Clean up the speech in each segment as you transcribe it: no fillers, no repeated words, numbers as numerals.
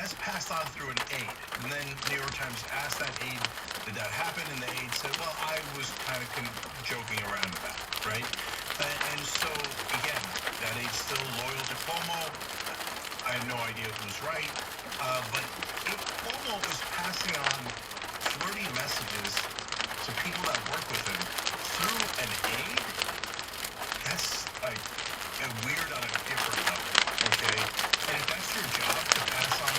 that's passed on through an aide. And then New York Times asked that aide, did that happen? And the aide said, well, I was kind of joking around about it, right? And so, again, that aide's still loyal to Cuomo. I have no idea who's right. But if Cuomo was passing on flirty messages to people that work with him through an aide, that's like weird on a different level, okay? And if that's your job to pass on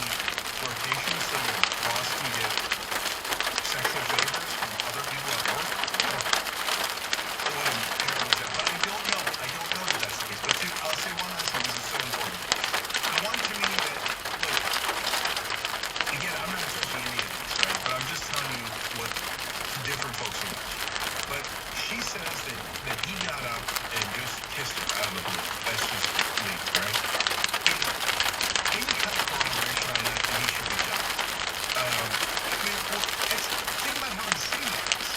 flirtation so your boss can get sexual favors from other people at work, what a terrible job. But I don't know that that's the case. But dude, I'll say one last thing because it's so important. The one comedian that, look, again, I'm not judging any of these, right? But I'm just telling you what different folks are watching. But she says that he got up and just kissed her out of the blue. That's just legal, right? Any kind of corroboration on that, he should be done. I mean, well, think about how insane that is.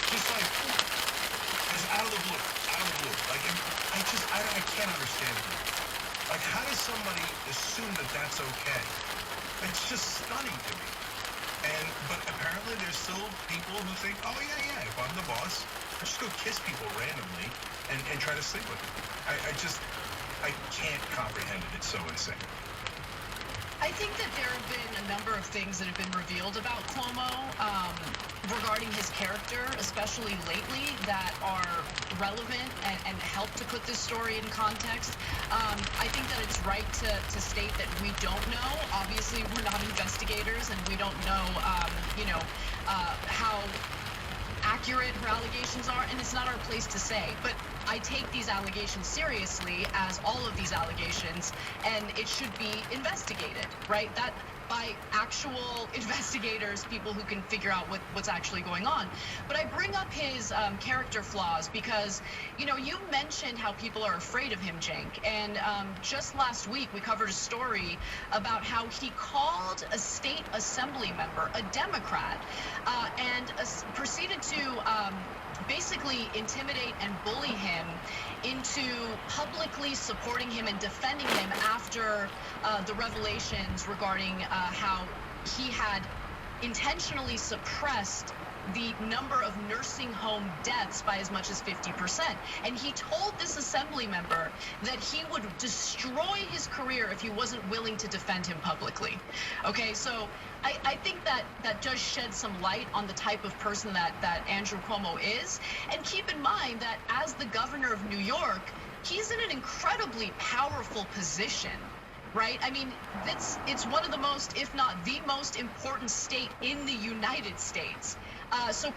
Just like, it's out of the blue, out of the blue. Like, I can't understand it. Like, how does somebody assume that that's okay? It's just stunning to me. But apparently there's still people who think, oh yeah, if I'm the boss, I just go kiss people randomly and try to sleep with them. I can't comprehend it. It's so insane. I think that there have been a number of things that have been revealed about Cuomo regarding his character, especially lately, that are relevant and help to put this story in context. I think that it's right to state that we don't know. Obviously, we're not investigators, and we don't know, how accurate her allegations are, and it's not our place to say. But I take these allegations seriously, as all of these allegations, and it should be investigated, right? That by actual investigators, people who can figure out what's actually going on. But I bring up his character flaws because, you mentioned how people are afraid of him, Cenk. And just last week, we covered a story about how he called a state assembly member, a Democrat, and proceeded to basically intimidate and bully him into publicly supporting him and defending him after the revelations regarding how he had intentionally suppressed the number of nursing home deaths by as much as 50%. And he told this assembly member that he would destroy his career if he wasn't willing to defend him publicly. Okay, so I think that does shed some light on the type of person that Andrew Cuomo is. And keep in mind that as the governor of New York, he's in an incredibly powerful position. Right? I mean, it's one of the most, if not the most important state in the United States. So